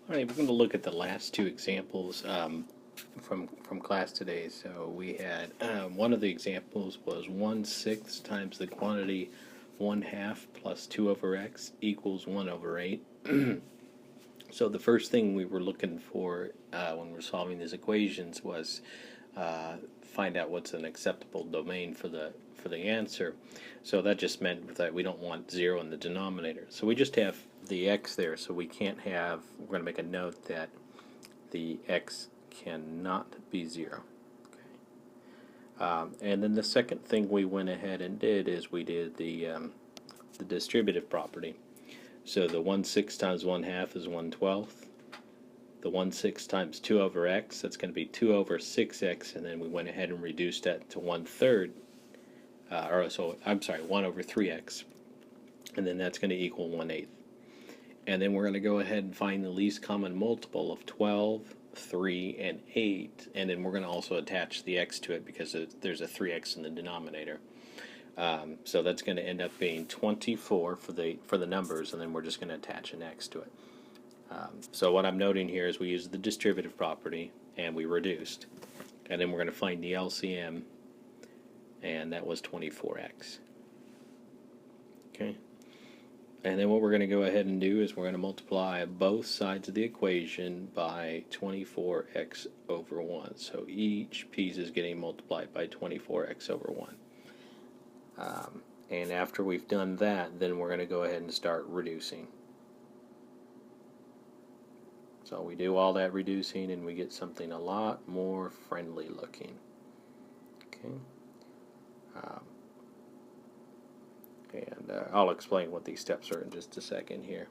All right, we're going to look at the last two examples from class today. So we had one of the examples was 1/6 times the quantity 1/2 plus 2 over x equals 1 over 8. So the first thing we were looking for when we're solving these equations was find out what's an acceptable domain for the answer. So that just meant that we don't want 0 in the denominator. So we just have the x there, so we can't have, we're going to make a note that the x cannot be 0. And then the second thing we went ahead and did is we did the distributive property. So the 1/6 times 1/2 is 1/12. The 1/6 times 2 over x, that's going to be 2 over 6x, and then we went ahead and reduced that to 1/3, I'm sorry, 1 over 3x, and then that's going to equal 1/8. And then we're going to go ahead and find the least common multiple of 12, 3, and 8, and then we're going to also attach the x to it because there's a 3x in the denominator. So that's going to end up being 24 for the numbers, and then we're just going to attach an x to it. So what I'm noting here is we used the distributive property and we reduced, and then we're going to find the LCM, and that was 24x. Okay. And then what we're going to go ahead and do is we're going to multiply both sides of the equation by 24x over 1. So each piece is getting multiplied by 24x over 1. And after we've done that, then we're going to go ahead and start reducing. So we do all that reducing and we get something a lot more friendly looking. Okay. And I'll explain what these steps are in just a second here.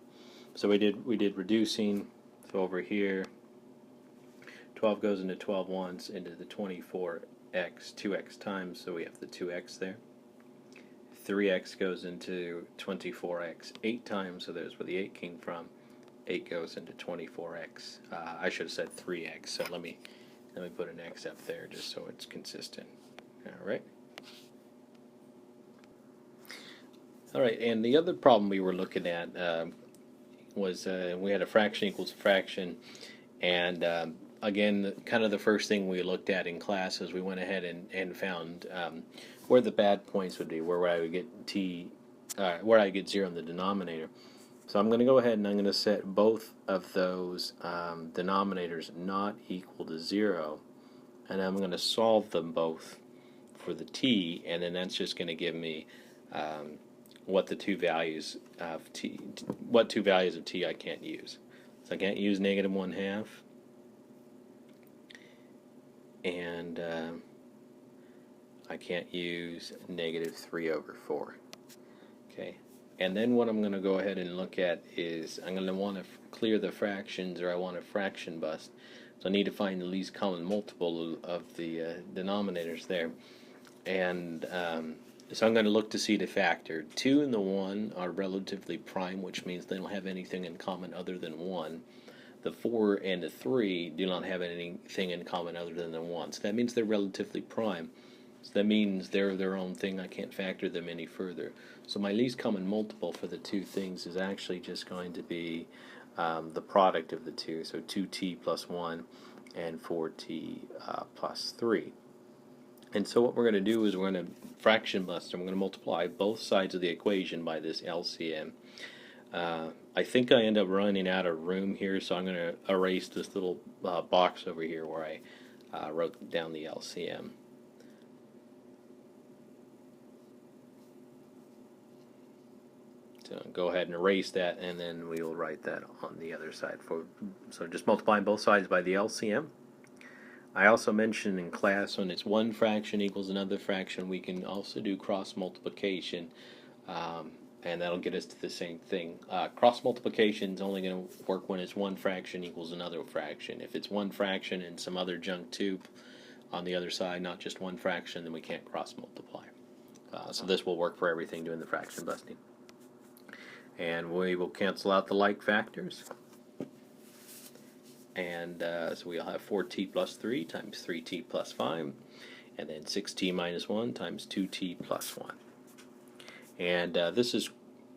So we did reducing. So over here, 12 goes into 12 once into the 24x, 2x times, so we have the 2x there. 3x goes into 24x 8 times, so there's where the 8 came from. 8 goes into 24x. I should have said 3x, so let me put an x up there just so it's consistent. All right, and the other problem we were looking at was we had a fraction equals a fraction, and again, kind of the first thing we looked at in class is we went ahead and found where the bad points would be, where I would get where I get 0 in the denominator. So I'm going to go ahead and I'm going to set both of those denominators not equal to 0, and I'm going to solve them both for the t, and then that's just going to give me what two values of t I can't use. So I can't use negative 1/2, and I can't use negative 3 over 4. Okay. And then what I'm going to go ahead and look at is I'm going to want to clear the fractions, or I want a fraction bust. So I need to find the least common multiple of the denominators there. And so I'm going to look to see the factor. 2 and the 1 are relatively prime, which means they don't have anything in common other than 1. The 4 and the 3 do not have anything in common other than the 1. So that means they're relatively prime. So that means they're their own thing. I can't factor them any further. So my least common multiple for the two things is actually just going to be the product of the two. So 2t plus 1 and 4t plus 3. And so what we're going to do is we're going to fraction bust, and we're going to multiply both sides of the equation by this LCM. I think I end up running out of room here, so I'm going to erase this little box over here where I wrote down the LCM. So go ahead and erase that, and then we will write that on the other side. So just multiplying both sides by the LCM. I also mentioned in class when it's one fraction equals another fraction, we can also do cross multiplication, and that'll get us to the same thing. Cross multiplication is only going to work when it's one fraction equals another fraction. If it's one fraction and some other junk too on the other side, not just one fraction, then we can't cross multiply. So this will work for everything doing the fraction busting. And we will cancel out the like factors. And so we'll have 4t plus 3 times 3t plus 5, and then 6t minus 1 times 2t plus 1. And this is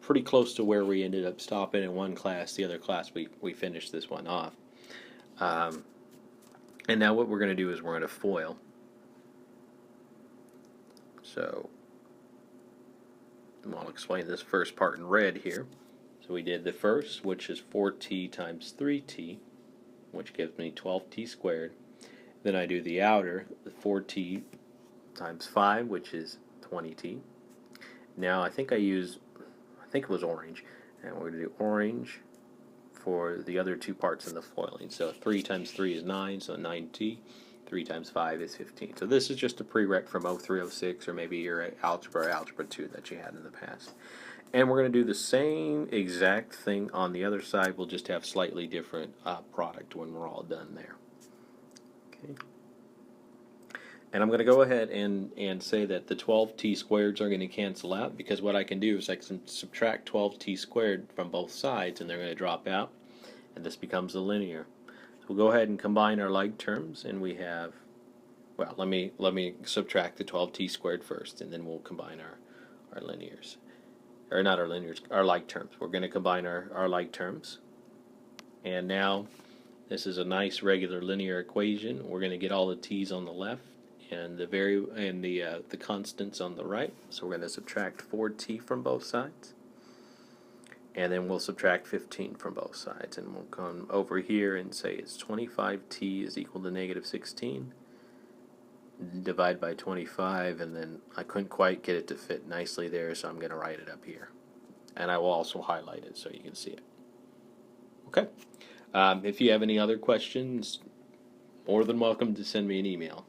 pretty close to where we ended up stopping in one class. The other class we finished this one off. And now what we're going to do is we're going to foil. So I'll explain this first part in red here. So we did the first, which is 4t times 3t, which gives me 12t squared. Then I do the outer, the 4t times 5, which is 20t. Now I think it was orange, and we're going to do orange for the other two parts in the foiling. So 3 times 3 is 9, so 9t. 3 times 5 is 15. So this is just a prereq from 0306 or maybe your Algebra 2 that you had in the past. And we're going to do the same exact thing on the other side. We'll just have slightly different product when we're all done there. Okay. And I'm going to go ahead and say that the 12t squareds are going to cancel out, because what I can do is I can subtract 12t squared from both sides, and they're going to drop out, and this becomes a linear. We'll go ahead and combine our like terms, and we have, well, let me subtract the 12t squared first, and then we'll combine our linears. Or not our linears, our like terms. We're going to combine our like terms. And now this is a nice regular linear equation. We're going to get all the t's on the left and the constants on the right. So we're going to subtract 4t from both sides. And then we'll subtract 15 from both sides, and we'll come over here and say it's 25t is equal to negative 16. Divide by 25, and then I couldn't quite get it to fit nicely there, so I'm going to write it up here. And I will also highlight it so you can see it. Okay. If you have any other questions, more than welcome to send me an email.